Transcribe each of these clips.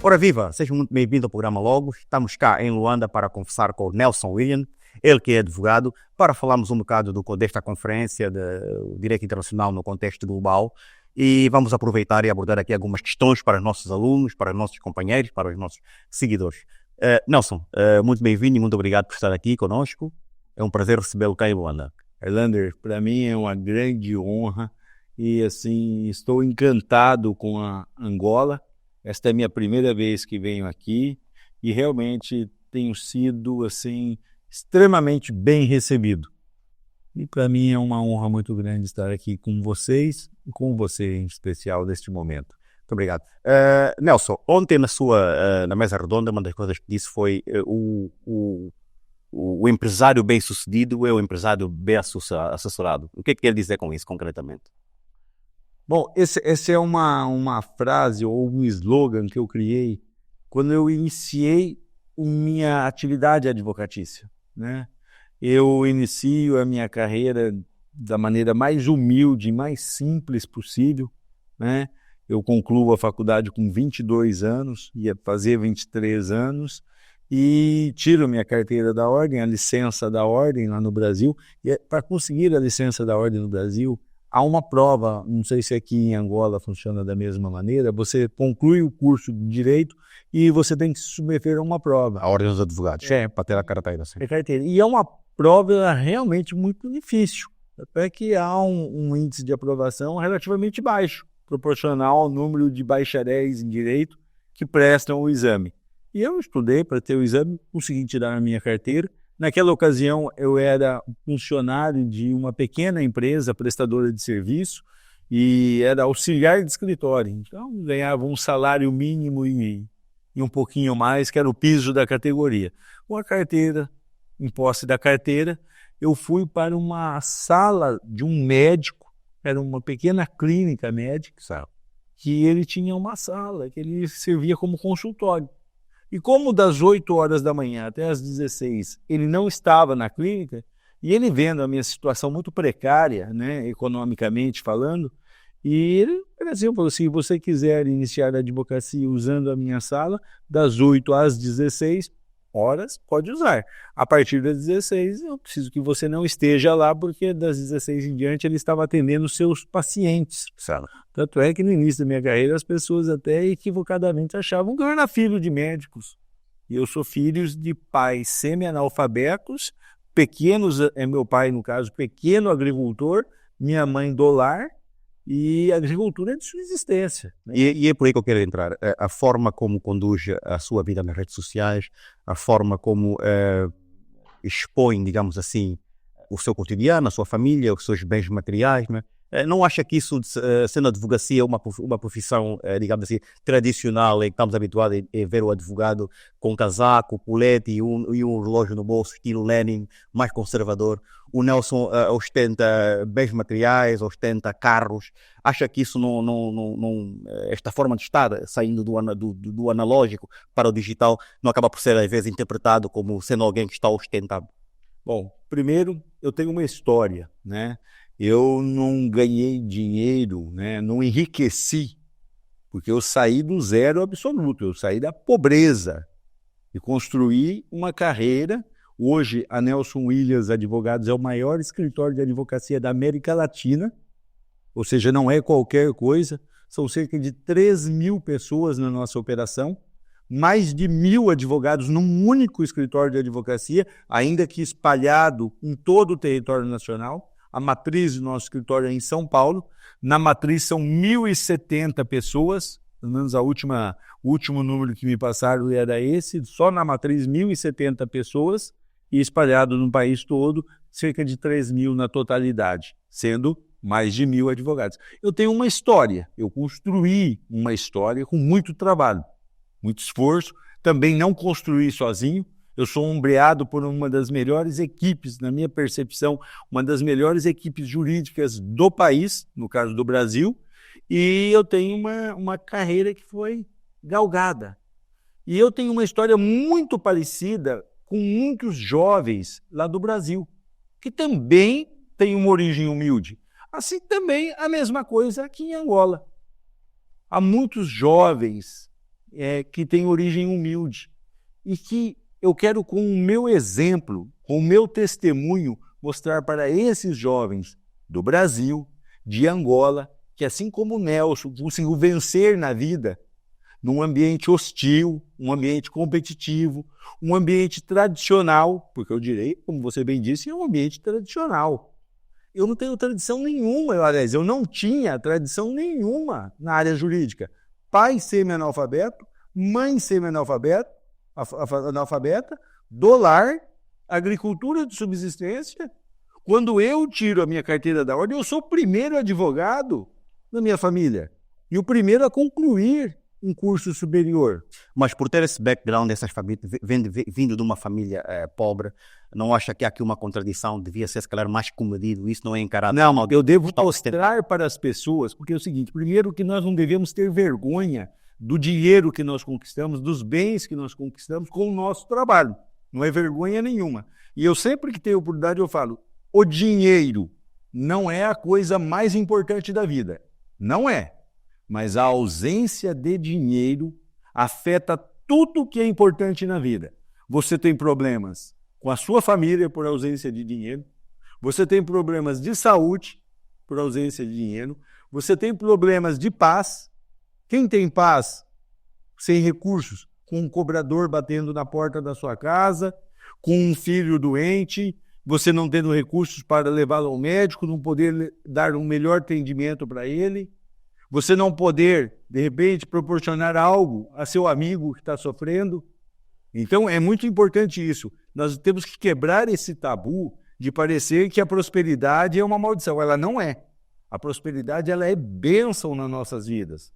Ora viva, sejam muito bem-vindos ao programa Logos. Estamos cá em Luanda para conversar com o Nelson William, ele que é advogado, para falarmos um bocado desta conferência de Direito Internacional no contexto global e vamos aproveitar e abordar aqui algumas questões para os nossos alunos, para os nossos companheiros, para os nossos seguidores. Nelson, muito bem-vindo e muito obrigado por estar aqui conosco. É um prazer recebê-lo cá em Luanda. Erlander, para mim é uma grande honra e assim estou encantado com a Angola. Esta é a minha primeira vez que venho aqui e realmente tenho sido assim extremamente bem recebido. E para mim é uma honra muito grande estar aqui com vocês e com você em especial neste momento. Muito obrigado. Nelson, ontem na mesa redonda, uma das coisas que disse foi o empresário bem-sucedido é o empresário bem assessorado. O que é que quer dizer com isso, concretamente? Bom, esse é uma frase ou um slogan que eu criei quando eu iniciei minha atividade advocatícia, né? Eu inicio a minha carreira da maneira mais humilde e mais simples possível, né? Eu concluo a faculdade com 22 anos, ia fazer 23 anos, e tiro minha carteira da ordem, a licença da ordem lá no Brasil. E para conseguir a licença da ordem no Brasil, há uma prova, não sei se aqui em Angola funciona da mesma maneira, você conclui o curso de Direito e você tem que se submeter a uma prova. A Ordem dos Advogados, para ter a carteira. Sim. E é uma prova realmente muito difícil, até que há um índice de aprovação relativamente baixo, proporcional ao número de bacharéis em Direito que prestam o exame. E eu estudei para ter o exame, consegui tirar a minha carteira. Naquela ocasião, eu era funcionário de uma pequena empresa prestadora de serviço e era auxiliar de escritório. Então, ganhava um salário mínimo e um pouquinho mais, que era o piso da categoria. Com a carteira, em posse da carteira, eu fui para uma sala de um médico, era uma pequena clínica médica, que ele tinha uma sala, que ele servia como consultório. E como das 8 horas da manhã até as 16 ele não estava na clínica, e ele vendo a minha situação muito precária, né, economicamente falando, e ele falou assim, se você quiser iniciar a advocacia usando a minha sala, das 8 às 16 horas, pode usar. A partir das 16, eu preciso que você não esteja lá, porque das 16 em diante ele estava atendendo seus pacientes. Certo. Tanto é que no início da minha carreira as pessoas até equivocadamente achavam que eu era filho de médicos. E eu sou filho de pais semi-analfabetos, pequenos, meu pai no caso, pequeno agricultor, minha mãe do lar, e a agricultura é de subsistência. Né? E é por aí que eu quero entrar. A forma como conduz a sua vida nas redes sociais, a forma como expõe, digamos assim, o seu cotidiano, a sua família, os seus bens materiais, né? Não acha que isso, sendo a advocacia uma profissão, digamos assim, tradicional, em que estamos habituados a ver o advogado com casaco, colete e um relógio no bolso, estilo Lenin, mais conservador. O Nelson ostenta bens materiais, ostenta carros. Acha que isso esta forma de estar, saindo do analógico para o digital, não acaba por ser, às vezes, interpretado como sendo alguém que está ostentando? Bom, primeiro, eu tenho uma história, né? Eu não ganhei dinheiro, né? Não enriqueci, porque eu saí do zero absoluto, eu saí da pobreza e construí uma carreira. Hoje, a Nelson Williams Advogados é o maior escritório de advocacia da América Latina, ou seja, não é qualquer coisa, são cerca de 3.000 pessoas na nossa operação, mais de 1.000 advogados num único escritório de advocacia, ainda que espalhado em todo o território nacional. A matriz do nosso escritório é em São Paulo. Na matriz são 1.070 pessoas, pelo menos o último número que me passaram era esse, só na matriz 1.070 pessoas, e espalhado no país todo, cerca de 3.000 na totalidade, sendo mais de 1.000 advogados. Eu tenho uma história, eu construí uma história com muito trabalho, muito esforço, também não construí sozinho. Eu sou ombreado por uma das melhores equipes, na minha percepção, uma das melhores equipes jurídicas do país, no caso do Brasil, e eu tenho uma carreira que foi galgada. E eu tenho uma história muito parecida com muitos jovens lá do Brasil, que também têm uma origem humilde. Assim também a mesma coisa aqui em Angola. Há muitos jovens que tem origem humilde e que eu quero, com o meu exemplo, com o meu testemunho, mostrar para esses jovens do Brasil, de Angola, que assim como o Nelson conseguiu vencer na vida, num ambiente hostil, um ambiente competitivo, um ambiente tradicional, porque eu direi, como você bem disse, é um ambiente tradicional. Eu não tenho tradição nenhuma, aliás, eu não tinha tradição nenhuma na área jurídica. Pai semi-analfabeto, mãe semi-analfabeta, do lar, agricultura de subsistência. Quando eu tiro a minha carteira da ordem, eu sou o primeiro advogado da minha família e o primeiro a concluir um curso superior. Mas por ter esse background, essas famílias, vindo de uma família pobre, não acha que há aqui uma contradição? Devia ser, se calhar, mais comedido? Isso não é encarado? Não, eu devo mostrar para as pessoas, porque é o seguinte, primeiro que nós não devemos ter vergonha do dinheiro que nós conquistamos, dos bens que nós conquistamos com o nosso trabalho. Não é vergonha nenhuma. E eu sempre que tenho oportunidade, eu falo, o dinheiro não é a coisa mais importante da vida. Não é. Mas a ausência de dinheiro afeta tudo que é importante na vida. Você tem problemas com a sua família por ausência de dinheiro, você tem problemas de saúde por ausência de dinheiro, você tem problemas de paz. Quem tem paz sem recursos? Com um cobrador batendo na porta da sua casa, com um filho doente, você não tendo recursos para levá-lo ao médico, não poder dar um melhor atendimento para ele, você não poder, de repente, proporcionar algo a seu amigo que está sofrendo. Então, é muito importante isso. Nós temos que quebrar esse tabu de parecer que a prosperidade é uma maldição. Ela não é. A prosperidade, ela é bênção nas nossas vidas.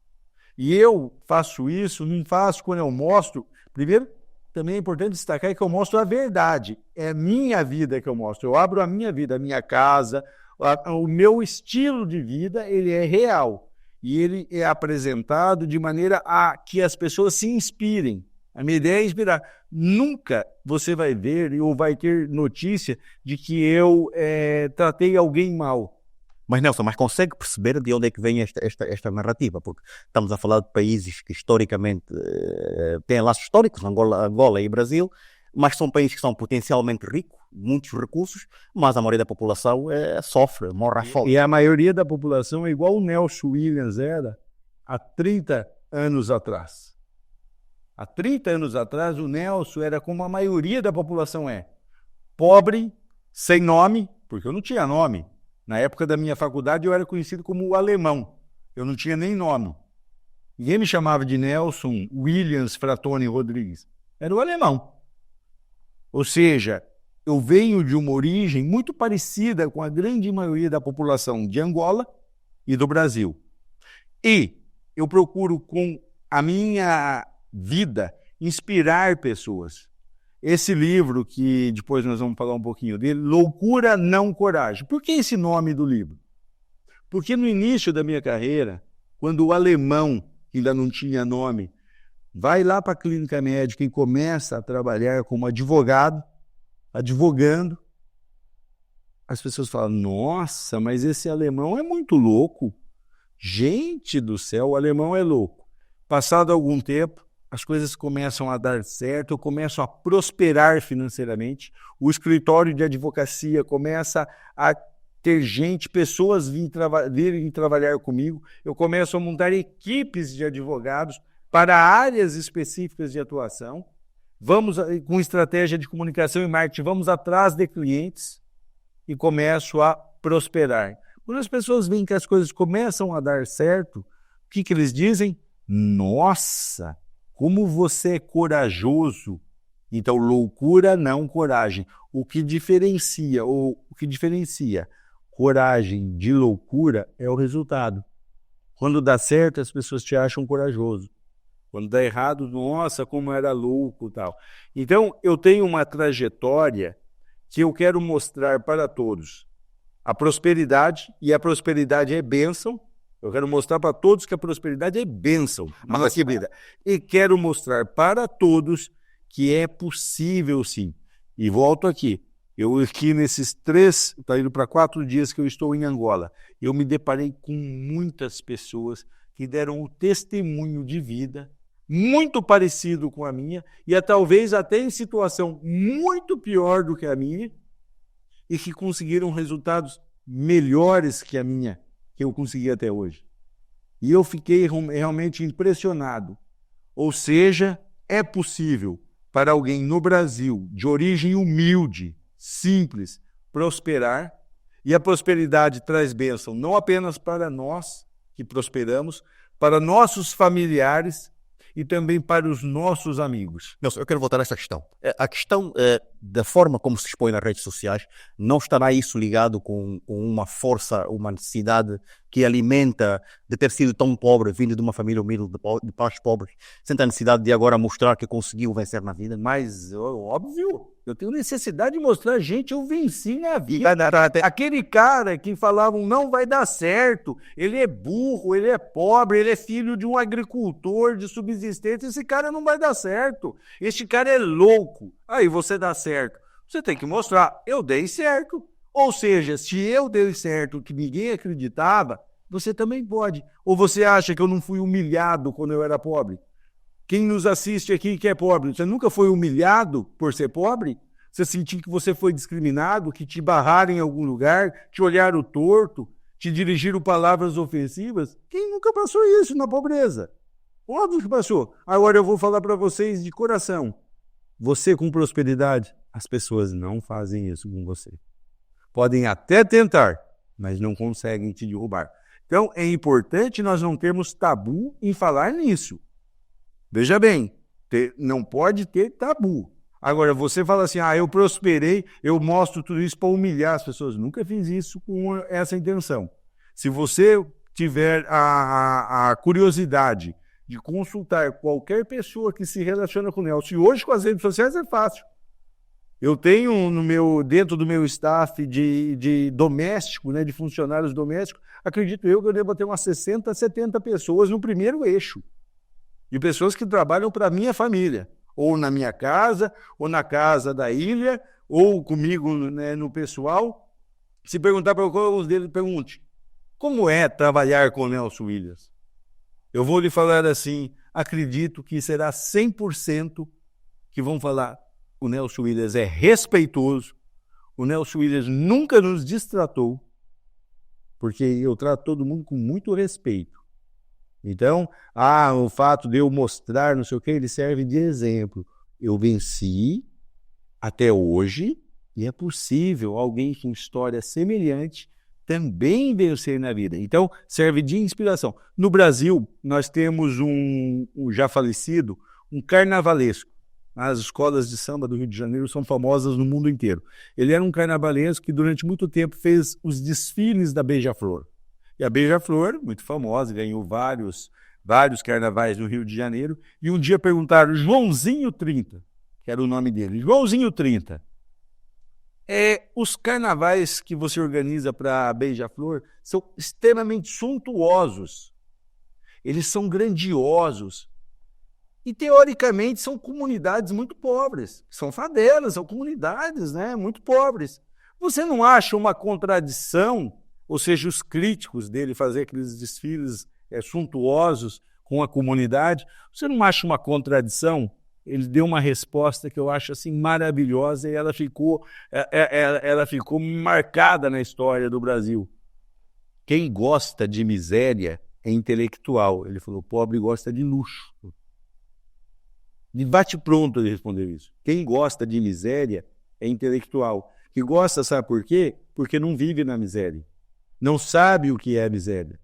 E eu faço isso, não faço quando eu mostro. Primeiro, também é importante destacar que eu mostro a verdade. É a minha vida que eu mostro. Eu abro a minha vida, a minha casa, o meu estilo de vida, ele é real. E ele é apresentado de maneira a que as pessoas se inspirem. A minha ideia é inspirar. Nunca você vai ver ou vai ter notícia de que eu tratei alguém mal. Mas, Nelson, consegue perceber de onde é que vem esta narrativa? Porque estamos a falar de países que historicamente têm laços históricos, Angola e Brasil, mas são países que são potencialmente ricos, muitos recursos, mas a maioria da população sofre, morre à fome. E a maioria da população é igual o Nelson Williams era há 30 anos atrás. Há 30 anos atrás, o Nelson era como a maioria da população é. Pobre, sem nome, porque eu não tinha nome. Na época da minha faculdade, eu era conhecido como o alemão. Eu não tinha nem nome. Ninguém me chamava de Nelson Williams Fratoni Rodrigues. Era o alemão. Ou seja, eu venho de uma origem muito parecida com a grande maioria da população de Angola e do Brasil. E eu procuro, com a minha vida, inspirar pessoas. Esse livro, que depois nós vamos falar um pouquinho dele, Loucura Não Coragem. Por que esse nome do livro? Porque no início da minha carreira, quando o alemão, que ainda não tinha nome, vai lá para a clínica médica e começa a trabalhar como advogado, advogando, as pessoas falam, nossa, mas esse alemão é muito louco. Gente do céu, o alemão é louco. Passado algum tempo, as coisas começam a dar certo, eu começo a prosperar financeiramente, o escritório de advocacia começa a ter gente, pessoas virem trabalhar comigo, eu começo a montar equipes de advogados para áreas específicas de atuação, vamos com estratégia de comunicação e marketing, vamos atrás de clientes e começo a prosperar. Quando as pessoas veem que as coisas começam a dar certo, o que eles dizem? Nossa, como você é corajoso. Então, loucura, não coragem. O que diferencia coragem de loucura é o resultado. Quando dá certo, as pessoas te acham corajoso. Quando dá errado, nossa, como era louco e tal. Então, eu tenho uma trajetória que eu quero mostrar para todos. A prosperidade, e a prosperidade é bênção. Eu quero mostrar para todos que a prosperidade é bênção. E quero mostrar para todos que é possível, sim. E volto aqui. Eu aqui nesses 4 dias que eu estou em Angola, eu me deparei com muitas pessoas que deram o testemunho de vida muito parecido com a minha, e talvez até em situação muito pior do que a minha, e que conseguiram resultados melhores que a minha, que eu consegui até hoje. E eu fiquei realmente impressionado. Ou seja, é possível para alguém no Brasil, de origem humilde, simples, prosperar, e a prosperidade traz bênção não apenas para nós que prosperamos, para nossos familiares e também para os nossos amigos. Nelson, eu quero voltar a essa questão. A questão da forma como se expõe nas redes sociais, não estará isso ligado com uma força, uma necessidade que alimenta de ter sido tão pobre, vindo de uma família humilde, de pais pobres, sem a necessidade de agora mostrar que conseguiu vencer na vida? Mas, óbvio, eu tenho necessidade de mostrar, gente, eu venci na vida. Aquele cara que falavam, não vai dar certo, ele é burro, ele é pobre, ele é filho de um agricultor de subsistência, esse cara não vai dar certo. Este cara é louco. Aí você dá certo. Você tem que mostrar, eu dei certo. Ou seja, se eu dei certo que ninguém acreditava, você também pode. Ou você acha que eu não fui humilhado quando eu era pobre? Quem nos assiste aqui que é pobre, você nunca foi humilhado por ser pobre? Você sentiu que você foi discriminado, que te barraram em algum lugar, te olharam torto, te dirigiram palavras ofensivas? Quem nunca passou isso na pobreza? Óbvio que passou. Agora eu vou falar para vocês de coração. Você com prosperidade, as pessoas não fazem isso com você. Podem até tentar, mas não conseguem te derrubar. Então, é importante nós não termos tabu em falar nisso. Veja bem, não pode ter tabu. Agora, você fala assim, eu prosperei, eu mostro tudo isso para humilhar as pessoas. Nunca fiz isso com essa intenção. Se você tiver a curiosidade de consultar qualquer pessoa que se relaciona com o Nelson, e hoje com as redes sociais é fácil. Eu tenho dentro do meu staff de doméstico, né, de funcionários domésticos, acredito eu que eu devo ter umas 60, 70 pessoas no primeiro eixo. De pessoas que trabalham para a minha família, ou na minha casa, ou na casa da ilha, ou comigo, né, no pessoal. Se perguntar para alguns deles, pergunte, como é trabalhar com o Nelson Williams? Eu vou lhe falar assim, acredito que será 100% que vão falar, o Nelson Williams é respeitoso, o Nelson Williams nunca nos distratou, porque eu trato todo mundo com muito respeito. Então, o fato de eu mostrar, não sei o que, ele serve de exemplo. Eu venci até hoje e é possível alguém com história semelhante também vencer na vida. Então, serve de inspiração. No Brasil, nós temos um já falecido, um carnavalesco. As escolas de samba do Rio de Janeiro são famosas no mundo inteiro. Ele era um carnavalesco que durante muito tempo fez os desfiles da Beija-Flor. E a Beija-Flor, muito famosa, ganhou vários carnavais no Rio de Janeiro. E um dia perguntaram, Joãozinho 30, que era o nome dele, Joãozinho 30, os carnavais que você organiza para a Beija-Flor são extremamente suntuosos. Eles são grandiosos. E, teoricamente, são comunidades muito pobres. São favelas, são comunidades, né, muito pobres. Você não acha uma contradição, ou seja, os críticos dele fazer aqueles desfiles suntuosos com a comunidade, você não acha uma contradição? Ele deu uma resposta que eu acho assim maravilhosa e ela ficou marcada na história do Brasil. Quem gosta de miséria é intelectual. Ele falou, pobre gosta de luxo. De bate-pronto ele respondeu isso. Quem gosta de miséria é intelectual. Que gosta, sabe por quê? Porque não vive na miséria. Não sabe o que é a miséria.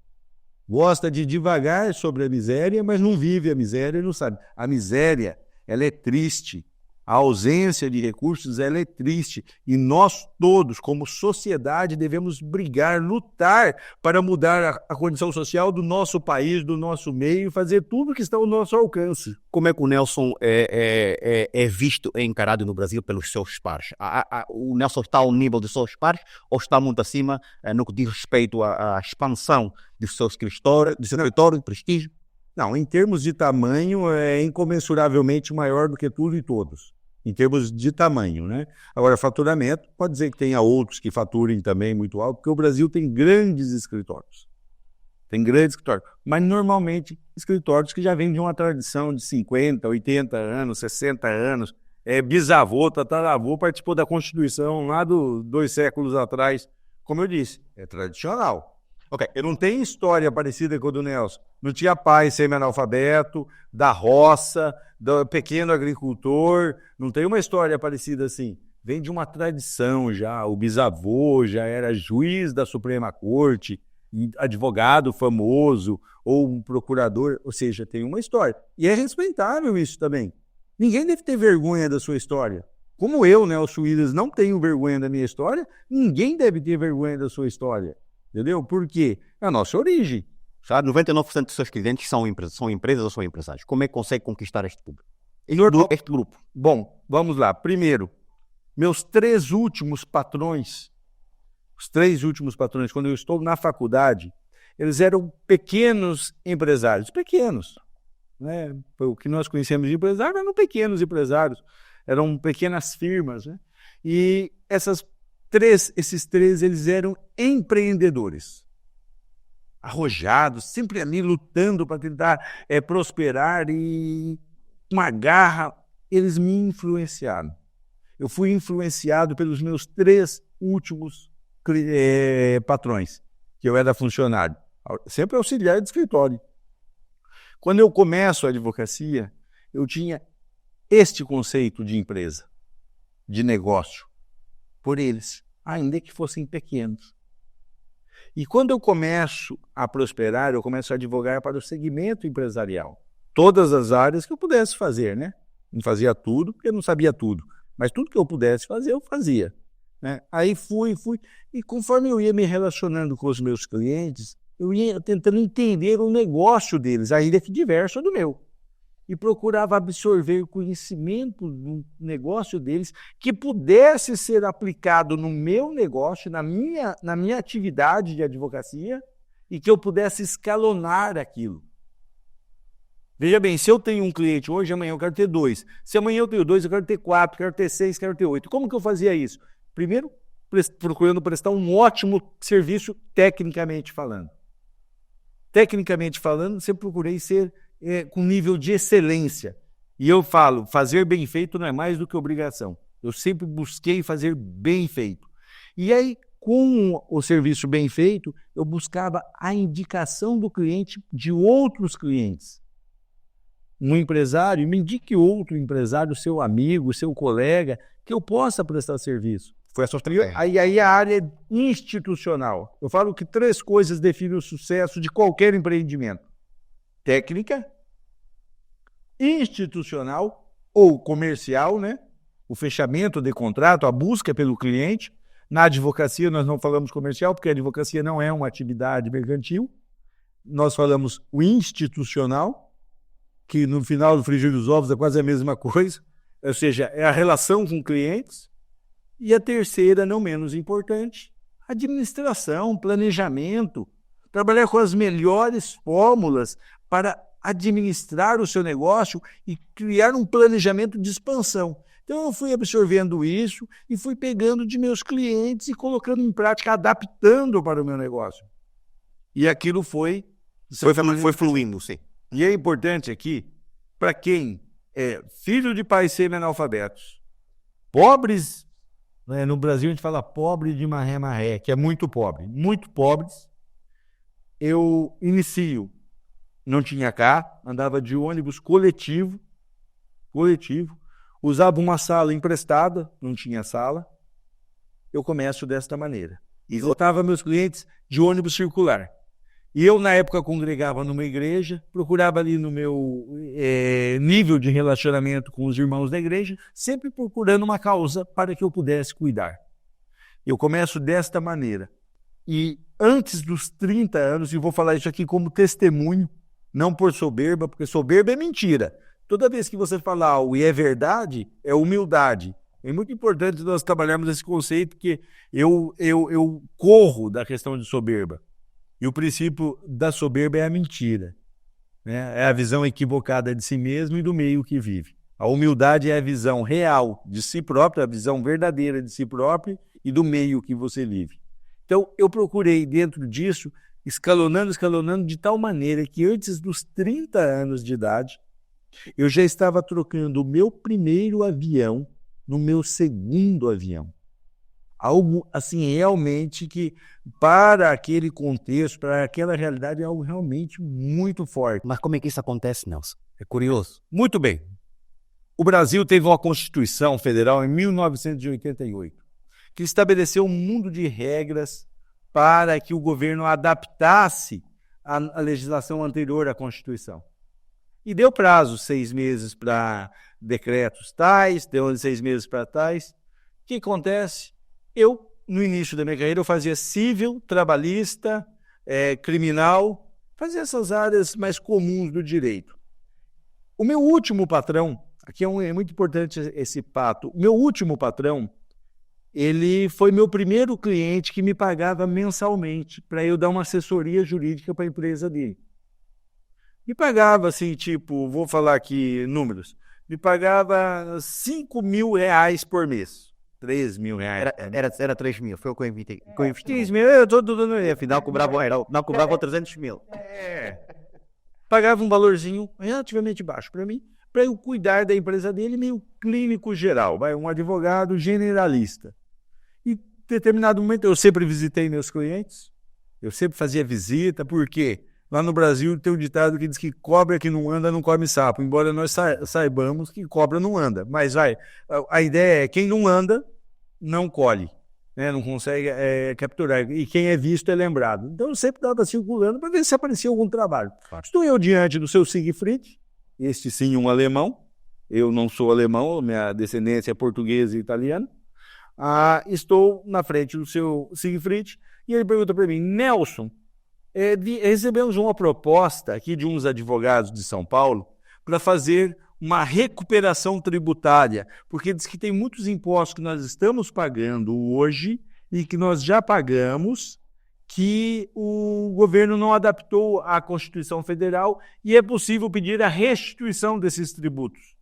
Gosta de divagar sobre a miséria, mas não vive a miséria e não sabe. A miséria, ela é triste. A ausência de recursos, ela é triste. E nós todos, como sociedade, devemos brigar, lutar para mudar a condição social do nosso país, do nosso meio, fazer tudo que está ao nosso alcance. Como é que o Nelson é visto e encarado no Brasil pelos seus pares? O Nelson está ao nível dos seus pares ou está muito acima no que diz respeito à expansão dos seus escritórios, de prestígio? Não, em termos de tamanho, é incomensuravelmente maior do que tudo e todos. Em termos de tamanho, né? Agora, faturamento, pode dizer que tenha outros que faturem também muito alto, porque o Brasil tem grandes escritórios. Tem grandes escritórios, mas normalmente escritórios que já vêm de uma tradição de 50, 80 anos, 60 anos. Bisavô, tataravô participou da Constituição lá 2 séculos atrás. Como eu disse, é tradicional. Ok. Eu não tenho história parecida com a do Nelson. Não tinha pai semi-analfabeto, da roça, do pequeno agricultor. Não tem uma história parecida assim. Vem de uma tradição já. O bisavô já era juiz da Suprema Corte, advogado famoso, ou um procurador. Ou seja, tem uma história. E é respeitável isso também. Ninguém deve ter vergonha da sua história. Como eu, Nelson Williams, não tenho vergonha da minha história, ninguém deve ter vergonha da sua história. Entendeu? Por quê? É a nossa origem. Sabe? 99% dos seus clientes são empresas ou são empresários. Como é que consegue conquistar este público? Este grupo? Bom, vamos lá. Primeiro, meus 3 últimos patrões, quando eu estou na faculdade, eles eram pequenos empresários. Pequenos. Né? O que nós conhecemos de empresários eram pequenos empresários. Eram pequenas firmas. Né? E esses 3, eles eram empreendedores, arrojados, sempre ali lutando para tentar prosperar e uma garra. Eles me influenciaram. Eu fui influenciado pelos meus 3 últimos patrões, que eu era funcionário, sempre auxiliar de escritório. Quando eu começo a advocacia, eu tinha este conceito de empresa, de negócio, por eles, ainda que fossem pequenos. E quando eu começo a prosperar, eu começo a advogar para o segmento empresarial. Todas as áreas que eu pudesse fazer, né? Não fazia tudo, porque eu não sabia tudo. Mas tudo que eu pudesse fazer, eu fazia. Né? Aí fui. E conforme eu ia me relacionando com os meus clientes, eu ia tentando entender o negócio deles, ainda que diverso do meu. E procurava absorver conhecimento do negócio deles que pudesse ser aplicado no meu negócio, na minha atividade de advocacia, e que eu pudesse escalonar aquilo. Veja bem, se eu tenho um cliente hoje, amanhã eu quero ter 2. Se amanhã eu tenho 2, eu quero ter 4, quero ter 6, quero ter 8. Como que eu fazia isso? Primeiro, procurando prestar um ótimo serviço tecnicamente falando. Tecnicamente falando, sempre procurei ser com nível de excelência. E eu falo, fazer bem feito não é mais do que obrigação. Eu sempre busquei fazer bem feito. E aí, com o serviço bem feito, eu buscava a indicação do cliente de outros clientes. Um empresário, me indique outro empresário, seu amigo, seu colega, que eu possa prestar serviço. Foi a sua Aí a área institucional. Eu falo que 3 coisas definem o sucesso de qualquer empreendimento. Técnica, institucional ou comercial, né? O fechamento de contrato, a busca pelo cliente. Na advocacia nós não falamos comercial, porque a advocacia não é uma atividade mercantil. Nós falamos o institucional, que no final do frigir dos ovos é quase a mesma coisa. Ou seja, é a relação com clientes. E a terceira, não menos importante, administração, planejamento. Trabalhar com as melhores fórmulas para administrar o seu negócio e criar um planejamento de expansão. Então, eu fui absorvendo isso e fui pegando de meus clientes e colocando em prática, adaptando para o meu negócio. E aquilo foi fluindo, sim. E é importante aqui, para quem é filho de pais semi-analfabetos, pobres, né? No Brasil a gente fala pobre de maré, que é muito pobres. Eu inicio, não tinha carro, andava de ônibus coletivo, usava uma sala emprestada, não tinha sala. Eu começo desta maneira. E lotava meus clientes de ônibus circular. E eu, na época, congregava numa igreja, procurava ali no meu nível de relacionamento com os irmãos da igreja, sempre procurando uma causa para que eu pudesse cuidar. Eu começo desta maneira. E antes dos 30 anos, e vou falar isso aqui como testemunho, não por soberba, porque soberba é mentira. Toda vez que você falar algo e é verdade, é humildade. É muito importante nós trabalharmos esse conceito, que eu corro da questão de soberba. E o princípio da soberba é a mentira, né? É a visão equivocada de si mesmo e do meio que vive. A humildade é a visão real de si próprio, a visão verdadeira de si próprio e do meio que você vive. Então, eu procurei, dentro disso, escalonando de tal maneira que antes dos 30 anos de idade, eu já estava trocando o meu primeiro avião no meu segundo avião. Algo assim realmente que, para aquele contexto, para aquela realidade, é algo realmente muito forte. Mas como é que isso acontece, Nelson? É curioso. Muito bem. O Brasil teve uma Constituição Federal em 1988, que estabeleceu um mundo de regras para que o governo adaptasse a legislação anterior à Constituição. E deu prazo, 6 meses para decretos tais, deu 6 meses para tais. O que acontece? Eu, no início da minha carreira, eu fazia civil, trabalhista, criminal, fazia essas áreas mais comuns do direito. O meu último patrão, aqui é muito importante esse pato, o meu último patrão, ele foi meu primeiro cliente que me pagava mensalmente para eu dar uma assessoria jurídica para a empresa dele. Me pagava assim, tipo, vou falar aqui números, me pagava 5 mil reais por mês. 3 mil reais. Era 3 mil, foi o que eu investi. 3 mil, eu estou dando. Afinal, cobrava 300 mil. Pagava um valorzinho relativamente baixo para mim, para eu cuidar da empresa dele, meio clínico geral, um advogado generalista. E em determinado momento eu sempre visitei meus clientes, eu sempre fazia visita, porque lá no Brasil tem um ditado que diz que cobra que não anda não come sapo, embora nós saibamos que cobra não anda. Mas a ideia é quem não anda, não colhe, né? Não consegue capturar. E quem é visto é lembrado. Então eu sempre estava circulando para ver se aparecia algum trabalho. Claro. Estou eu diante do seu Siegfried, este sim um alemão, eu não sou alemão, minha descendência é portuguesa e italiana. Estou na frente do seu Siegfried e ele pergunta para mim, Nelson, recebemos uma proposta aqui de uns advogados de São Paulo para fazer uma recuperação tributária, porque diz que tem muitos impostos que nós estamos pagando hoje e que nós já pagamos, que o governo não adaptou à Constituição Federal e é possível pedir a restituição desses tributos.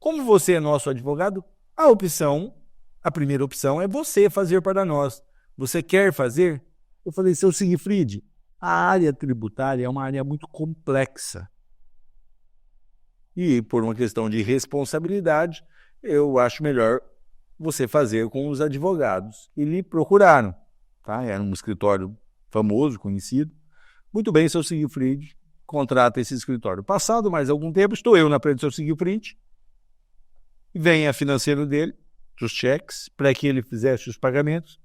Como você é nosso advogado, a primeira opção é você fazer para nós. Você quer fazer? Eu falei, seu Siegfried, a área tributária é uma área muito complexa. E por uma questão de responsabilidade, eu acho melhor você fazer com os advogados que lhe procuraram. Tá? Era um escritório famoso, conhecido. Muito bem, seu Siegfried, contrata esse escritório. Passado mais algum tempo, estou eu na frente do seu Siegfried, vem a financeira dele, dos cheques, para que ele fizesse os pagamentos,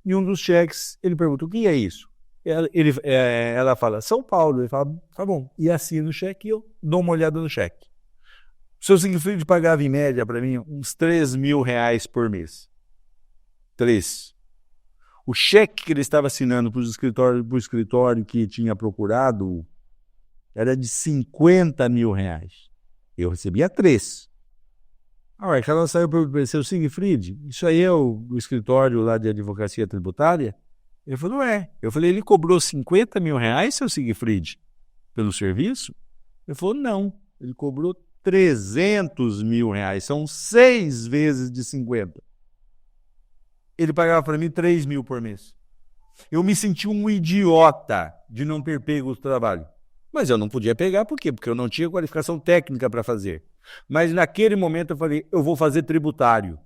e um dos cheques, ele pergunta, o que é isso? Ela fala, São Paulo. Ele fala, tá bom. E assina o cheque e eu dou uma olhada no cheque. O seu Siegfried pagava em média para mim uns 3 mil reais por mês. 3. O cheque que ele estava assinando para o escritório que tinha procurado era de 50 mil reais. Eu recebia 3. A hora que ela saiu para o seu Siegfried, isso aí é o escritório lá de advocacia tributária? Ele falou, Eu falei, ele cobrou 50 mil reais, seu Siegfried, pelo serviço? Ele falou, não, ele cobrou 300 mil reais, são 6 vezes de 50. Ele pagava para mim 3 mil por mês. Eu me senti um idiota de não ter pego o trabalho. Mas eu não podia pegar, por quê? Porque eu não tinha qualificação técnica para fazer. Mas naquele momento eu falei, eu vou fazer tributário.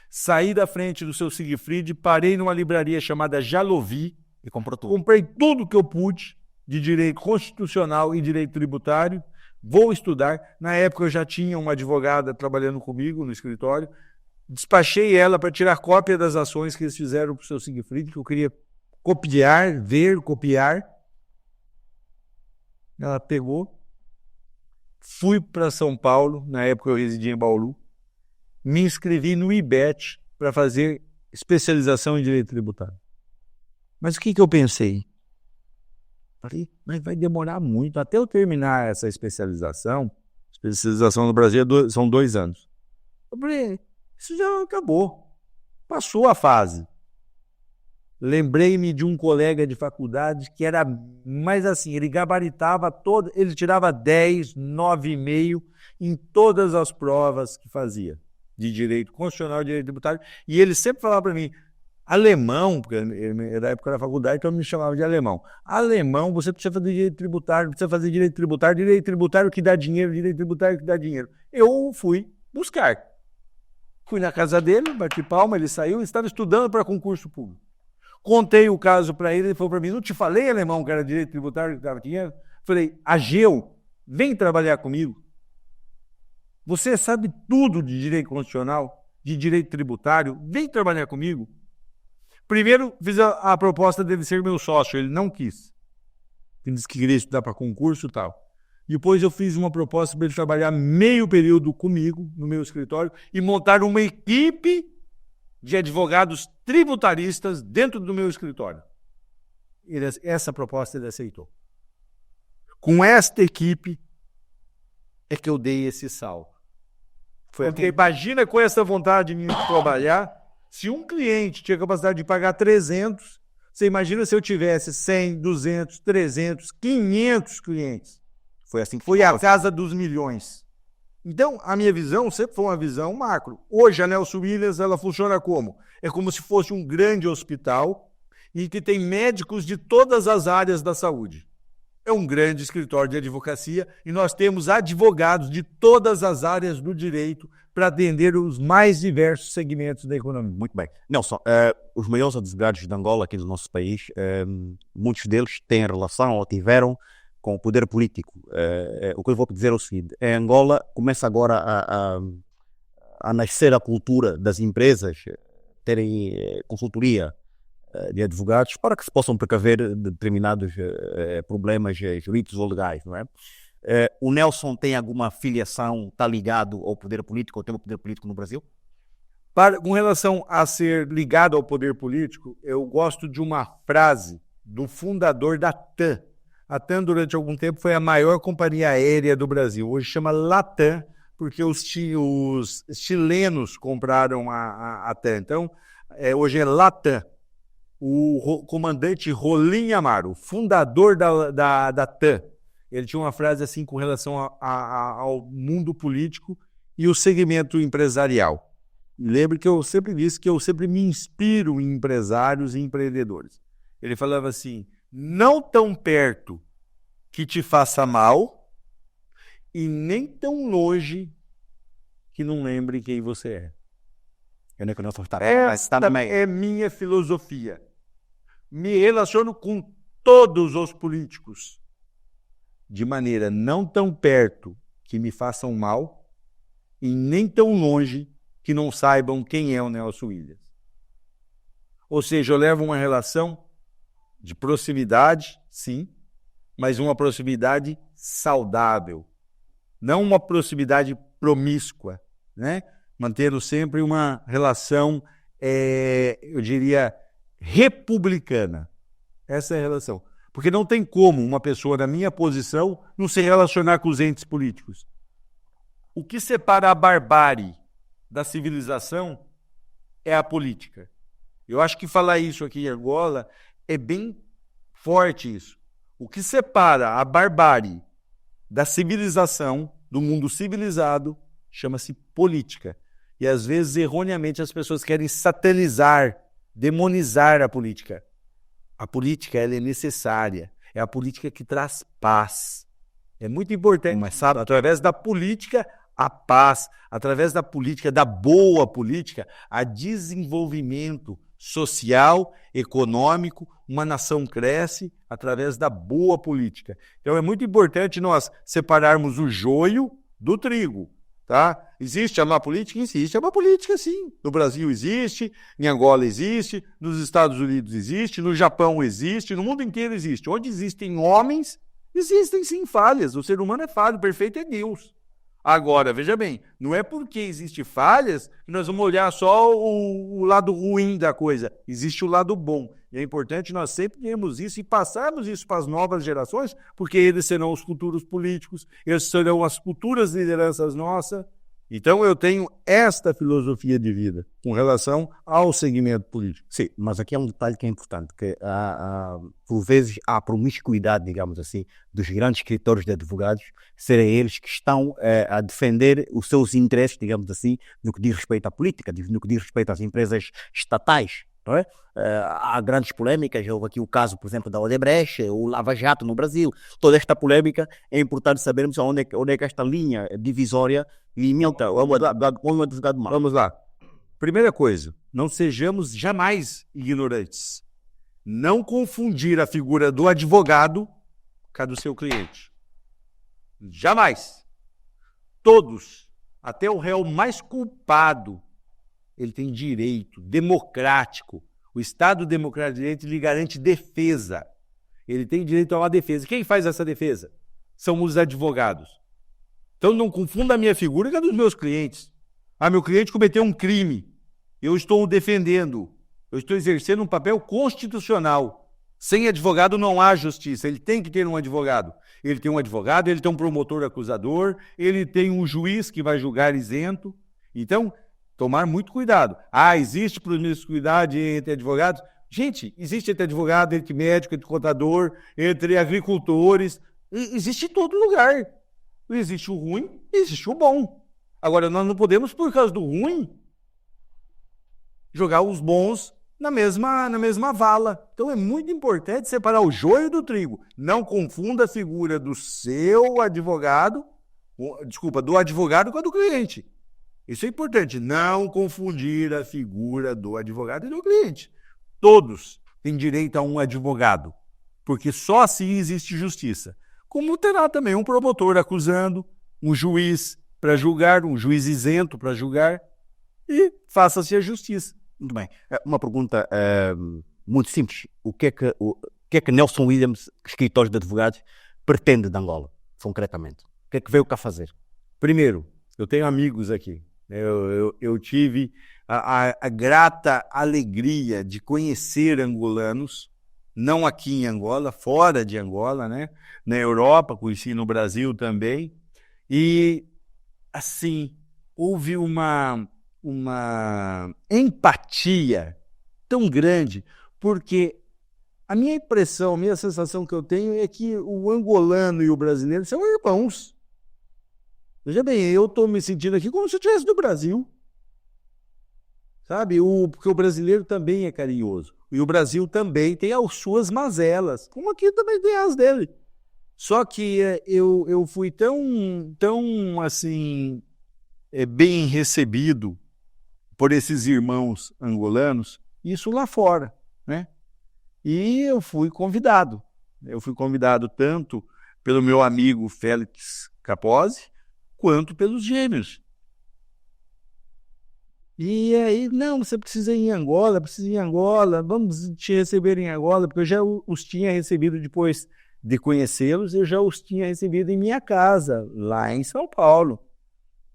Saí da frente do seu Siegfried, parei numa livraria chamada Jalovi e comprou tudo. Comprei tudo que eu pude de direito constitucional e direito tributário. Vou estudar. Na época eu já tinha uma advogada trabalhando comigo no escritório. Despachei ela para tirar cópia das ações que eles fizeram para o seu Siegfried, que eu queria copiar. Ela pegou. Fui para São Paulo, na época eu residia em Bauru. Me inscrevi no IBET para fazer especialização em direito tributário. Mas o que eu pensei? Falei, mas vai demorar muito. Até eu terminar essa especialização no Brasil são 2 anos. Eu falei, isso já acabou. Passou a fase. Lembrei-me de um colega de faculdade que era mais assim, ele gabaritava ele tirava 10, 9,5 em todas as provas que fazia de direito constitucional e direito tributário, e ele sempre falava para mim, Alemão, porque era época da faculdade, então me chamava de alemão. Alemão, você precisa fazer direito tributário que dá dinheiro, direito tributário que dá dinheiro. Eu fui buscar. Fui na casa dele, bati palma, ele saiu, estava estudando para concurso público. Contei o caso para ele falou para mim, não te falei, alemão, que era direito tributário que dava dinheiro? Falei, Ageu, vem trabalhar comigo. Você sabe tudo de direito constitucional, de direito tributário, vem trabalhar comigo. Primeiro, fiz a proposta dele ser meu sócio, ele não quis. Ele disse que queria estudar para concurso e tal. Depois eu fiz uma proposta para ele trabalhar meio período comigo, no meu escritório, e montar uma equipe de advogados tributaristas dentro do meu escritório. Essa proposta ele aceitou. Com esta equipe é que eu dei esse salto. Porque imagina com essa vontade de trabalhar, se um cliente tinha capacidade de pagar 300, você imagina se eu tivesse 100, 200, 300, 500 clientes. Foi assim que foi a casa dos milhões. Então, a minha visão sempre foi uma visão macro. Hoje, a Nelson Williams, ela funciona como? É como se fosse um grande hospital e que tem médicos de todas as áreas da saúde. É um grande escritório de advocacia e nós temos advogados de todas as áreas do direito para atender os mais diversos segmentos da economia. Muito bem. Nelson, os maiores advogados de Angola, aqui do nosso país, muitos deles têm relação ou tiveram com o poder político. O que eu vou dizer é o seguinte, em Angola começa agora a nascer a cultura das empresas terem consultoria de advogados para que se possam precaver de determinados problemas jurídicos ou legais, não é? O Nelson tem alguma filiação, está ligado ao poder político, ou tem o poder político no Brasil? Com relação a ser ligado ao poder político, eu gosto de uma frase do fundador da TAM. A TAM, durante algum tempo, foi a maior companhia aérea do Brasil. Hoje chama Latam, porque os chilenos compraram a TAM. Então, hoje é Latam. O comandante Rolim Amaro, fundador da TAM, ele tinha uma frase assim com relação ao mundo político e o segmento empresarial. Lembre que eu sempre disse que eu sempre me inspiro em empresários e empreendedores. Ele falava assim, não tão perto que te faça mal e nem tão longe que não lembre quem você é. Eu nem conheço Esta é minha filosofia. Me relaciono com todos os políticos de maneira não tão perto que me façam mal e nem tão longe que não saibam quem é o Nelson Williams. Ou seja, eu levo uma relação de proximidade, sim, mas uma proximidade saudável, não uma proximidade promíscua, né? Mantendo sempre uma relação, eu diria, republicana. Essa é a relação. Porque não tem como uma pessoa na minha posição não se relacionar com os entes políticos. O que separa a barbárie da civilização é a política. Eu acho que falar isso aqui em Angola é bem forte isso. O que separa a barbárie da civilização, do mundo civilizado, chama-se política. E às vezes, erroneamente, as pessoas querem satanizar, demonizar a política. A política, ela é necessária. É a política que traz paz. É muito importante. Mas sabe, através da política, a paz. Através da política, da boa política, a desenvolvimento social, econômico. Uma nação cresce através da boa política. Então, é muito importante nós separarmos o joio do trigo. Tá? Existe a má política? Existe a má política, sim. No Brasil existe, em Angola existe, nos Estados Unidos existe, no Japão existe, no mundo inteiro existe. Onde existem homens, existem sim falhas. O ser humano é falho, perfeito é Deus. Agora, veja bem, não é porque existem falhas que nós vamos olhar só o lado ruim da coisa. Existe o lado bom. E é importante nós sempre termos isso e passarmos isso para as novas gerações, porque eles serão os futuros políticos, eles serão as futuras lideranças nossas. Então eu tenho esta filosofia de vida com relação ao segmento político. Sim, mas aqui é um detalhe que é importante, que por vezes há promiscuidade, digamos assim, dos grandes escritores de advogados, serem eles que estão a defender os seus interesses, digamos assim, no que diz respeito à política, no que diz respeito às empresas estatais. não é? Há grandes polémicas, houve aqui o caso, por exemplo, da Odebrecht, o Lava Jato no Brasil. Toda esta polémica é importante sabermos onde é que esta linha divisória limita o advogado mal. Vamos lá. Primeira coisa, não sejamos jamais ignorantes. Não confundir a figura do advogado com a do seu cliente. Jamais. Todos, até o réu mais culpado, ele tem direito democrático. O Estado Democrático de Direito lhe garante defesa. Ele tem direito a uma defesa. Quem faz essa defesa? São os advogados. Então não confunda a minha figura com a dos meus clientes. Meu cliente cometeu um crime. Eu estou o defendendo. Eu estou exercendo um papel constitucional. Sem advogado não há justiça. Ele tem que ter um advogado. Ele tem um advogado, ele tem um promotor acusador, ele tem um juiz que vai julgar isento. Então, tomar muito cuidado. Existe promiscuidade entre advogados? Gente, existe entre advogado, entre médico, entre contador, entre agricultores. Existe em todo lugar. Existe o ruim, existe o bom. Agora, nós não podemos, por causa do ruim, jogar os bons na mesma vala. Então é muito importante separar o joio do trigo. Não confunda a figura do seu advogado, do advogado com a do cliente. Isso é importante, não confundir a figura do advogado e do cliente. Todos têm direito a um advogado, porque só assim existe justiça. Como terá também um promotor acusando, um juiz para julgar, um juiz isento para julgar, e faça-se a justiça. Muito bem. Uma pergunta muito simples. O que é que Nelson Williams, escritor de advogados, pretende de Angola, concretamente? O que é que veio cá fazer? Primeiro, eu tenho amigos aqui. Eu tive a grata alegria de conhecer angolanos, não aqui em Angola, fora de Angola, né? Na Europa, conheci no Brasil também. E, assim, houve uma empatia tão grande, porque a minha impressão, a minha sensação que eu tenho é que o angolano e o brasileiro são irmãos. Veja bem, eu estou me sentindo aqui como se eu estivesse no Brasil. Sabe? Porque o brasileiro também é carinhoso. E o Brasil também tem as suas mazelas, como aqui também tem as dele. Só que eu fui tão assim, bem recebido por esses irmãos angolanos, isso lá fora, né? E eu fui convidado. Eu fui convidado tanto pelo meu amigo Félix Capozzi, quanto pelos gêmeos. E aí, não, você precisa ir em Angola, vamos te receber em Angola, porque eu já os tinha recebido depois de conhecê-los, eu já os tinha recebido em minha casa, lá em São Paulo.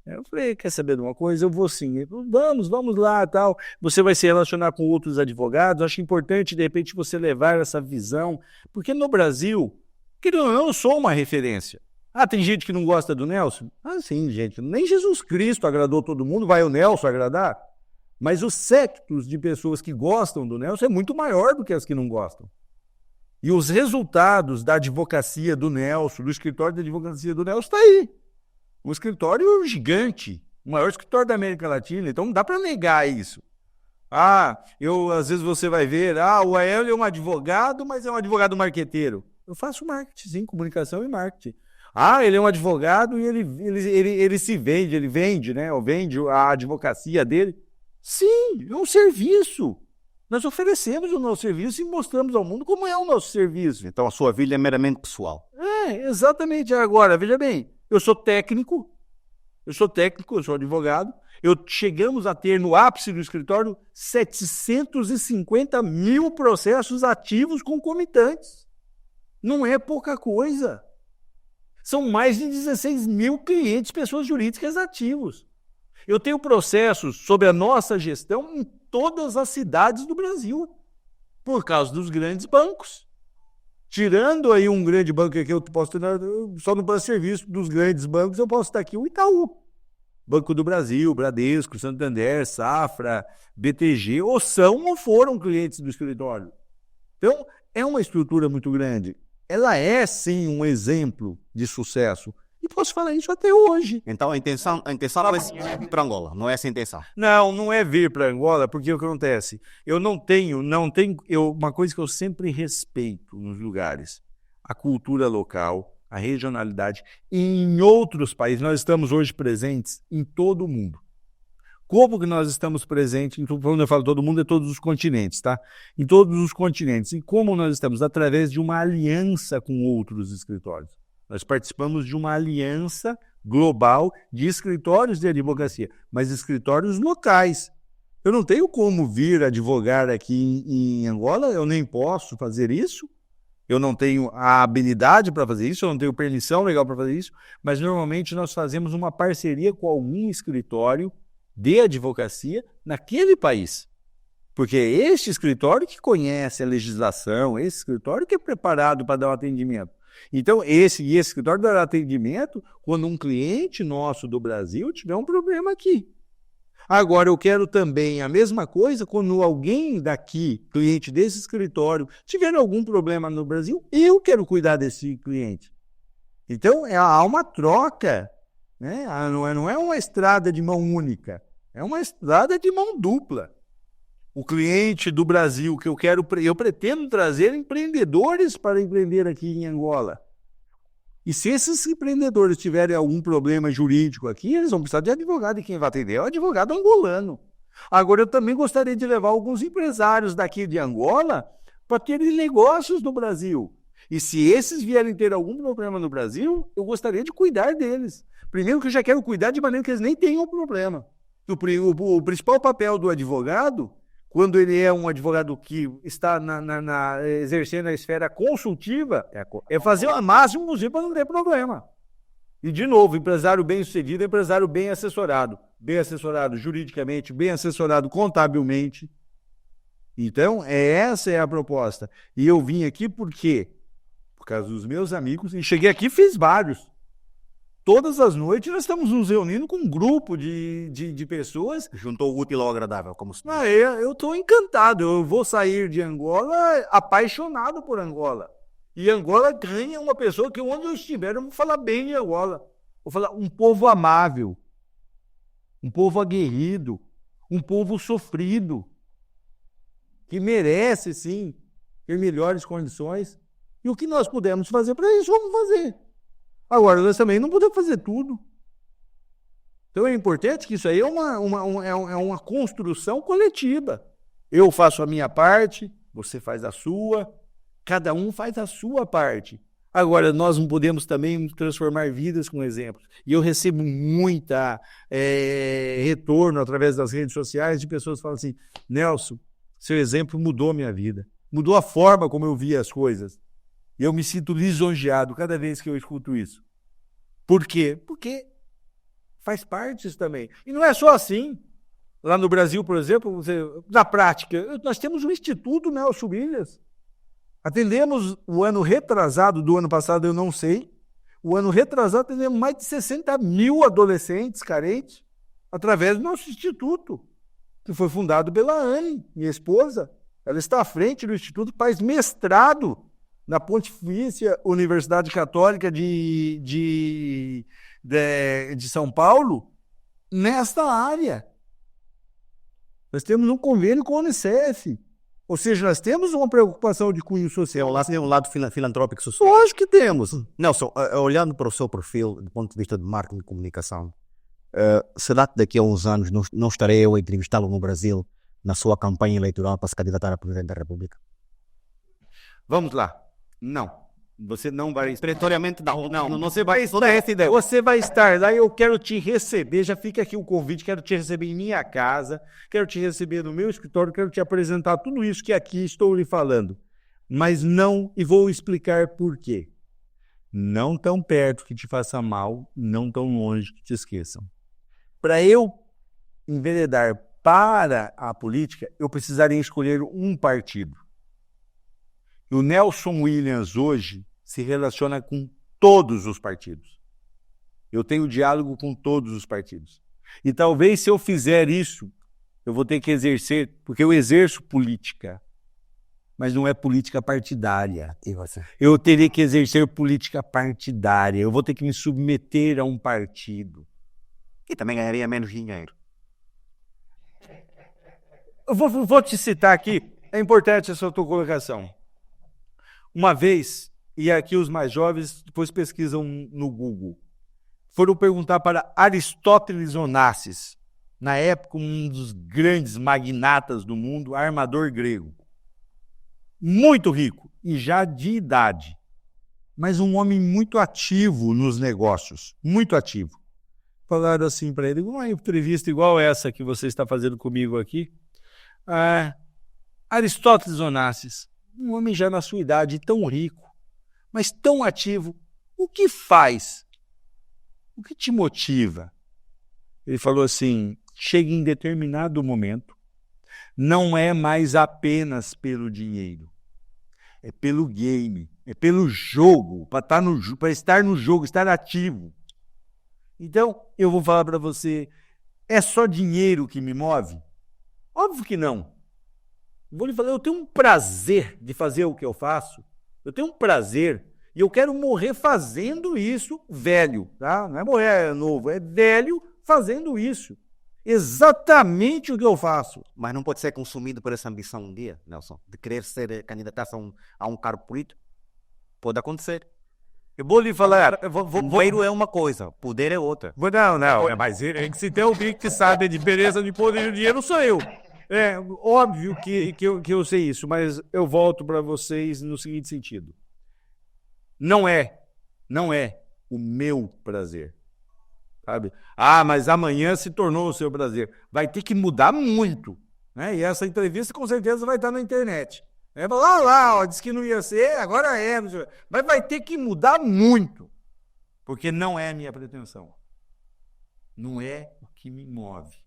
Eu falei, quer saber de uma coisa? Eu vou sim. Ele falou, vamos lá, tal. Você vai se relacionar com outros advogados, acho importante, de repente, você levar essa visão, porque no Brasil, eu sou uma referência. Tem gente que não gosta do Nelson? Sim, gente, nem Jesus Cristo agradou todo mundo, vai o Nelson agradar? Mas os séquitos de pessoas que gostam do Nelson é muito maior do que as que não gostam. E os resultados da advocacia do Nelson, do escritório de advocacia do Nelson, está aí. Um escritório gigante, o maior escritório da América Latina, então não dá para negar isso. Às vezes você vai ver, o Aélio é um advogado, mas é um advogado marqueteiro. Eu faço marketing, sim, comunicação e marketing. Ele é um advogado e ele se vende, ele vende, né? Ou vende a advocacia dele. Sim, é um serviço. Nós oferecemos o nosso serviço e mostramos ao mundo como é o nosso serviço. Então a sua vida é meramente pessoal. Exatamente. Agora, veja bem, eu sou técnico, eu sou advogado. Chegamos a ter no ápice do escritório 750 mil processos ativos concomitantes. Não é pouca coisa. São mais de 16 mil clientes, pessoas jurídicas ativos. Eu tenho processos sobre a nossa gestão em todas as cidades do Brasil, por causa dos grandes bancos. Tirando aí um grande banco aqui, eu posso ter, só no serviço dos grandes bancos, eu posso estar aqui o Itaú. Banco do Brasil, Bradesco, Santander, Safra, BTG, ou são ou foram clientes do escritório. Então, é uma estrutura muito grande. Ela é, sim, um exemplo de sucesso. E posso falar isso até hoje. Então a intenção não é ir para Angola, não é essa a intenção. Não é vir para Angola, porque o que acontece? Eu não tenho, uma coisa que eu sempre respeito nos lugares, a cultura local, a regionalidade. E em outros países, nós estamos hoje presentes em todo o mundo. Como que nós estamos presentes, quando eu falo todo mundo, é todos os continentes, tá? Em todos os continentes. E como nós estamos? Através de uma aliança com outros escritórios. Nós participamos de uma aliança global de escritórios de advocacia, mas escritórios locais. Eu não tenho como vir advogar aqui em Angola, eu nem posso fazer isso, eu não tenho a habilidade para fazer isso, eu não tenho permissão legal para fazer isso, mas normalmente nós fazemos uma parceria com algum escritório de advocacia naquele país. Porque é este escritório que conhece a legislação, esse escritório que é preparado para dar um atendimento. Então, esse escritório dará atendimento quando um cliente nosso do Brasil tiver um problema aqui. Agora, eu quero também a mesma coisa quando alguém daqui, cliente desse escritório, tiver algum problema no Brasil, eu quero cuidar desse cliente. Então, há uma troca, né? Não é uma estrada de mão única, é uma estrada de mão dupla. O cliente do Brasil que eu pretendo trazer empreendedores para empreender aqui em Angola. E se esses empreendedores tiverem algum problema jurídico aqui, eles vão precisar de advogado, e quem vai atender é o advogado angolano. Agora, eu também gostaria de levar alguns empresários daqui de Angola para terem negócios no Brasil. E se esses vierem ter algum problema no Brasil, eu gostaria de cuidar deles. Primeiro que eu já quero cuidar de maneira que eles nem tenham problema. O principal papel do advogado, quando ele é um advogado que está exercendo a esfera consultiva, é fazer o máximo possível para não ter problema. E, de novo, empresário bem-sucedido é empresário bem assessorado juridicamente, bem assessorado contabilmente. Então, essa é a proposta. E eu vim aqui por quê? Por causa dos meus amigos, e cheguei aqui e fiz vários. Todas as noites nós estamos nos reunindo com um grupo de pessoas. Juntou o útil ao agradável, como se diz. Eu estou encantado. Eu vou sair de Angola apaixonado por Angola. E Angola ganha uma pessoa que onde eu estiver eu vou falar bem de Angola. Vou falar um povo amável, um povo aguerrido, um povo sofrido, que merece, sim, ter melhores condições. E o que nós pudermos fazer para isso, vamos fazer. Agora, nós também não podemos fazer tudo. Então é importante que isso aí é uma construção coletiva. Eu faço a minha parte, você faz a sua, cada um faz a sua parte. Agora, nós não podemos também transformar vidas com exemplos. E eu recebo muita retorno através das redes sociais de pessoas que falam assim: Nelson, seu exemplo mudou minha vida, mudou a forma como eu via as coisas. E eu me sinto lisonjeado cada vez que eu escuto isso. Por quê? Porque faz parte isso também. E não é só assim. Lá no Brasil, por exemplo, na prática, nós temos o Instituto Nelson Williams. Atendemos o ano retrasado do ano passado, eu não sei. O ano retrasado atendemos mais de 60 mil adolescentes carentes através do nosso instituto, que foi fundado pela Anne, minha esposa. Ela está à frente do instituto, faz mestrado na Pontifícia Universidade Católica de São Paulo, nesta área. Nós temos um convênio com a Unicef. Ou seja, nós temos uma preocupação de cunho social. Tem um lado filantrópico social. Lógico que temos. Nelson, olhando para o seu perfil, do ponto de vista de marketing e comunicação, será que daqui a uns anos não estarei eu a entrevistá-lo no Brasil, na sua campanha eleitoral para se candidatar a Presidente da República? Vamos lá. Não. Você não vai... Pretoriamente não. Você vai estar. Você vai estar. Daí eu quero te receber. Já fica aqui o convite. Quero te receber em minha casa. Quero te receber no meu escritório. Quero te apresentar tudo isso que aqui estou lhe falando. Mas não, e vou explicar por quê. Não tão perto que te faça mal, não tão longe que te esqueçam. Para eu enveredar para a política, eu precisaria escolher um partido. O Nelson Williams hoje se relaciona com todos os partidos. Eu tenho diálogo com todos os partidos. E talvez se eu fizer isso, eu vou ter que exercer, porque eu exerço política. mas não é política partidária. E você? Eu teria que exercer política partidária, eu vou ter que me submeter a um partido. E também ganharia menos dinheiro. Eu vou te citar aqui, é importante essa tua colocação. Uma vez, e aqui os mais jovens depois pesquisam no Google, foram perguntar para Aristóteles Onassis, na época um dos grandes magnatas do mundo, armador grego. Muito rico e já de idade, mas um homem muito ativo nos negócios, muito ativo. Falaram assim para ele, uma entrevista igual essa que você está fazendo comigo aqui, Aristóteles Onassis, um homem já na sua idade, tão rico, mas tão ativo, o que faz? O que te motiva? Ele falou assim, chega em determinado momento, não é mais apenas pelo dinheiro, é pelo game, é pelo jogo, para estar no jogo, estar ativo. Então, eu vou falar para você, é só dinheiro que me move? Óbvio que não. Vou lhe falar, eu tenho um prazer de fazer o que eu faço, eu tenho um prazer e eu quero morrer fazendo isso velho, tá? Não é morrer novo, é velho fazendo isso. Exatamente o que eu faço. Mas não pode ser consumido por essa ambição um dia, Nelson, de querer ser candidato a um cargo político. Pode acontecer. Eu vou lhe falar. Dinheiro é uma coisa, poder é outra. Não, mas se tem alguém que sabe a diferença de poder e dinheiro, sou eu. É óbvio que eu sei isso, mas eu volto para vocês no seguinte sentido. Não é o meu prazer. Sabe? Mas amanhã se tornou o seu prazer. Vai ter que mudar muito. Né? E essa entrevista com certeza vai estar na internet. Disse que não ia ser, agora é. Mas vai ter que mudar muito. Porque não é a minha pretensão. Não é o que me move.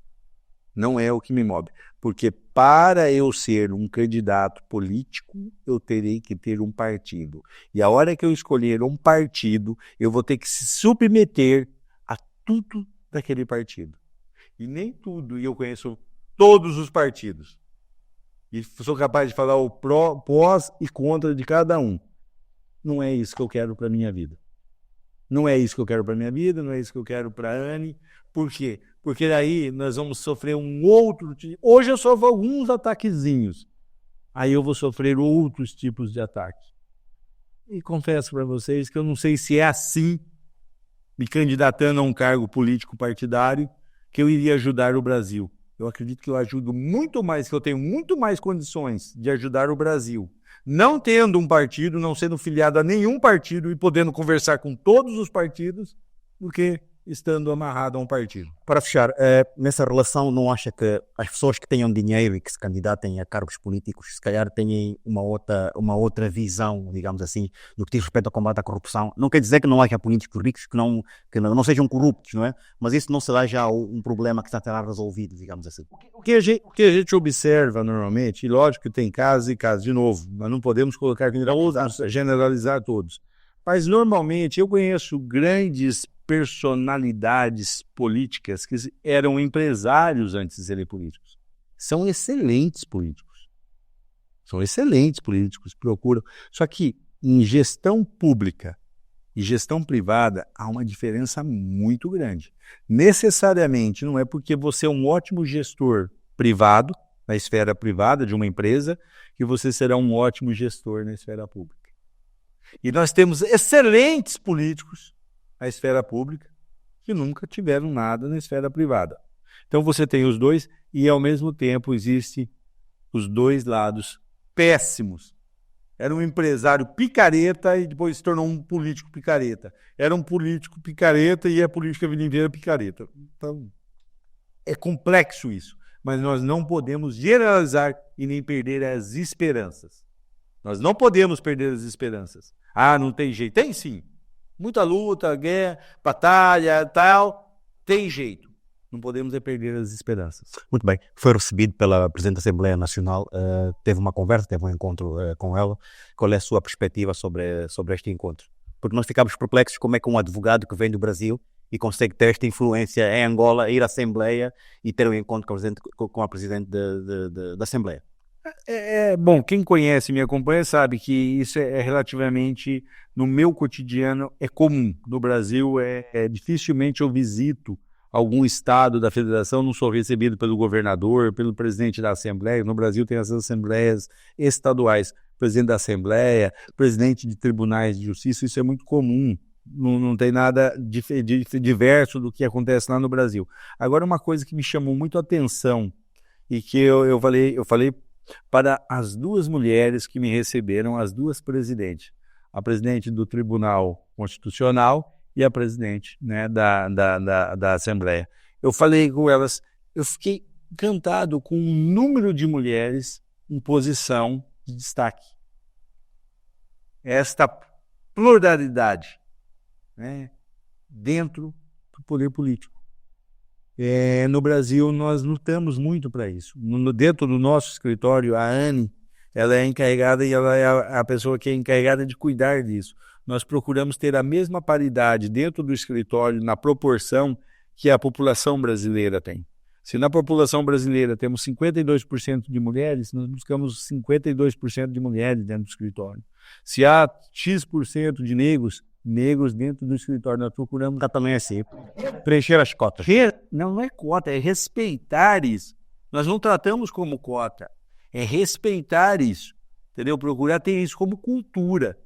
Não é o que me move. Porque para eu ser um candidato político, eu terei que ter um partido. E a hora que eu escolher um partido, eu vou ter que se submeter a tudo daquele partido. E nem tudo. E eu conheço todos os partidos. E sou capaz de falar o prós e contra de cada um. Não é isso que eu quero para a minha vida. Não é isso que eu quero para a minha vida, não é isso que eu quero para a Anne. Por quê? Porque daí nós vamos sofrer um outro tipo. Hoje eu sofro alguns ataquezinhos. Aí eu vou sofrer outros tipos de ataques. E confesso para vocês que eu não sei se é assim, me candidatando a um cargo político partidário, que eu iria ajudar o Brasil. Eu acredito que eu ajudo muito mais, que eu tenho muito mais condições de ajudar o Brasil. Não tendo um partido, não sendo filiado a nenhum partido e podendo conversar com todos os partidos, do que estando amarrado a um partido. Para fechar, nessa relação, não acha que as pessoas que tenham dinheiro e que se candidatem a cargos políticos, se calhar têm uma outra visão, digamos assim, no que diz respeito ao combate à corrupção? Não quer dizer que não haja políticos ricos que não sejam corruptos, não é? Mas isso não será já um problema que será resolvido, digamos assim. O que a gente observa normalmente, e lógico que tem casos e casos, de novo, nós não podemos generalizar todos. Mas normalmente eu conheço grandes personalidades políticas que eram empresários antes de serem políticos. São excelentes políticos. Procuram. Só que em gestão pública e gestão privada há uma diferença muito grande. Necessariamente não é porque você é um ótimo gestor privado, na esfera privada de uma empresa, que você será um ótimo gestor na esfera pública. E nós temos excelentes políticos na esfera pública que nunca tiveram nada na esfera privada. Então você tem os dois e ao mesmo tempo existem os dois lados péssimos. Era um empresário picareta e depois se tornou um político picareta. Era um político picareta e a política a vida inteira picareta. Então é complexo isso, mas nós não podemos generalizar e nem perder as esperanças. Nós não podemos perder as esperanças. Não tem jeito. Tem sim. Muita luta, guerra, batalha, tal. Tem jeito. Não podemos perder as esperanças. Muito bem. Foi recebido pela Presidente da Assembleia Nacional. Teve uma conversa, teve um encontro com ela. Qual é a sua perspectiva sobre este encontro? Porque nós ficamos perplexos como é que um advogado que vem do Brasil e consegue ter esta influência em Angola, ir à Assembleia e ter um encontro com a Presidente da Assembleia. Bom, quem conhece e me acompanha sabe que isso é relativamente, no meu cotidiano, é comum. No Brasil, dificilmente eu visito algum estado da federação, não sou recebido pelo governador, pelo presidente da Assembleia. No Brasil tem as assembleias estaduais, presidente da Assembleia, presidente de tribunais de justiça, isso é muito comum. Não tem nada diverso do que acontece lá no Brasil. Agora, uma coisa que me chamou muito a atenção e que eu falei para as duas mulheres que me receberam, as duas presidentes, a presidente do Tribunal Constitucional e a presidente, né, da Assembleia. Eu falei com elas, eu fiquei encantado com o número de mulheres em posição de destaque. Esta pluralidade, né, dentro do poder político. No Brasil, nós lutamos muito para isso. Dentro do nosso escritório, a Anne, ela é encarregada e ela é a pessoa que é encarregada de cuidar disso. Nós procuramos ter a mesma paridade dentro do escritório, na proporção que a população brasileira tem. Se na população brasileira temos 52% de mulheres, nós buscamos 52% de mulheres dentro do escritório. Se há X% de negros dentro do escritório, nós procuramos também assim, preencher as cotas. Não é cota, é respeitar isso. Nós não tratamos como cota, é respeitar isso, entendeu? Procurar ter isso como cultura.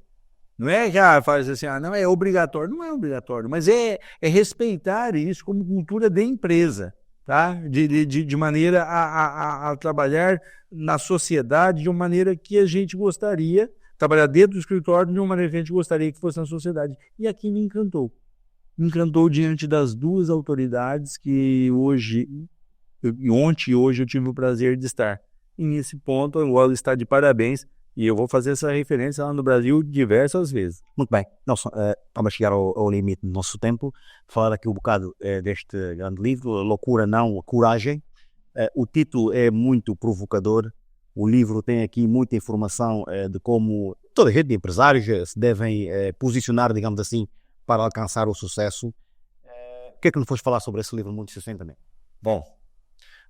Não é que faz assim, não é obrigatório, não é obrigatório, mas é respeitar isso como cultura de empresa, tá? De maneira a trabalhar na sociedade de uma maneira que a gente gostaria, trabalhar dentro do escritório de uma maneira que a gente gostaria que fosse na sociedade. E aqui me encantou. Me encantou diante das duas autoridades que ontem e hoje eu tive o prazer de estar. E nesse ponto, a Angola está de parabéns e eu vou fazer essa referência lá no Brasil diversas vezes. Muito bem. Nelson, estamos a chegar ao limite do nosso tempo. Falar aqui um bocado deste grande livro, Loucura Não, Coragem. O título é muito provocador. O livro tem aqui muita informação de como toda a rede de empresários se devem posicionar, digamos assim, para alcançar o sucesso. O que é que nos foste falar sobre esse livro muito sucintamente? Bom,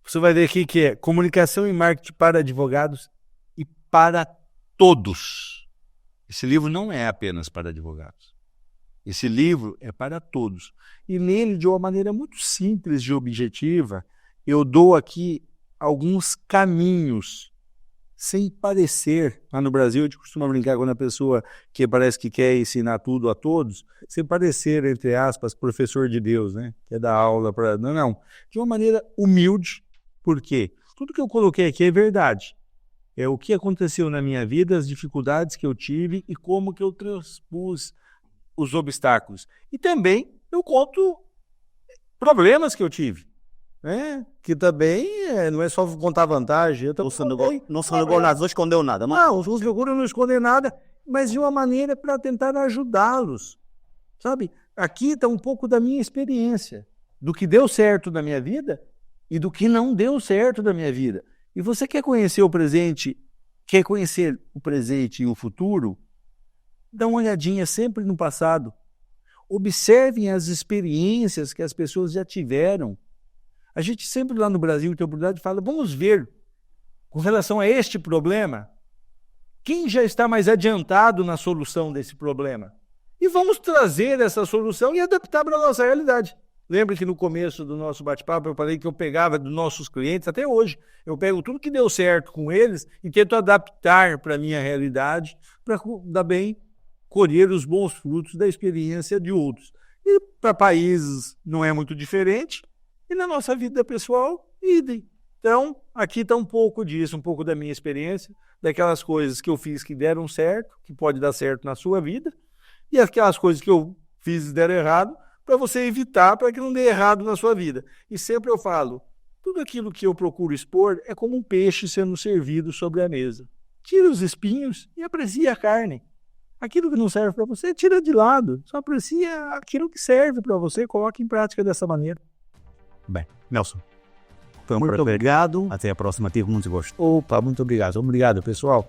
você vai ver aqui que é Comunicação e Marketing para Advogados e para Todos. Esse livro não é apenas para advogados. Esse livro é para todos. E nele, de uma maneira muito simples e objetiva, eu dou aqui alguns caminhos, sem parecer. Lá no Brasil, a gente costuma brincar quando a pessoa que parece que quer ensinar tudo a todos, sem parecer, entre aspas, professor de Deus, né? Quer dar aula para... Não. De uma maneira humilde. Por quê? Tudo que eu coloquei aqui é verdade. É o que aconteceu na minha vida, as dificuldades que eu tive e como que eu transpus os obstáculos. E também eu conto problemas que eu tive. Que também não é só contar vantagem. Não se negou nada, não escondeu nada. Não, os seguros não escondem nada, mas de uma maneira para tentar ajudá-los. Sabe? Aqui está um pouco da minha experiência, do que deu certo na minha vida e do que não deu certo na minha vida. E você quer conhecer o presente e o futuro? Dá uma olhadinha sempre no passado. Observem as experiências que as pessoas já tiveram. A gente sempre lá no Brasil tem a oportunidade de falar, vamos ver, com relação a este problema, quem já está mais adiantado na solução desse problema? E vamos trazer essa solução e adaptar para a nossa realidade. Lembra que no começo do nosso bate-papo eu falei que eu pegava dos nossos clientes, até hoje, eu pego tudo que deu certo com eles e tento adaptar para a minha realidade, para também colher os bons frutos da experiência de outros. E para países não é muito diferente, e na nossa vida pessoal, idem. Então, aqui está um pouco disso, um pouco da minha experiência, daquelas coisas que eu fiz que deram certo, que pode dar certo na sua vida, e aquelas coisas que eu fiz e deram errado, para você evitar, para que não dê errado na sua vida. E sempre eu falo, tudo aquilo que eu procuro expor é como um peixe sendo servido sobre a mesa. Tira os espinhos e aprecia a carne. Aquilo que não serve para você, tira de lado. Só aprecia aquilo que serve para você, coloque em prática dessa maneira. Bem, Nelson, foi um prazer. Muito obrigado. Até a próxima, tive muito gosto. Opa, muito obrigado. Obrigado, pessoal.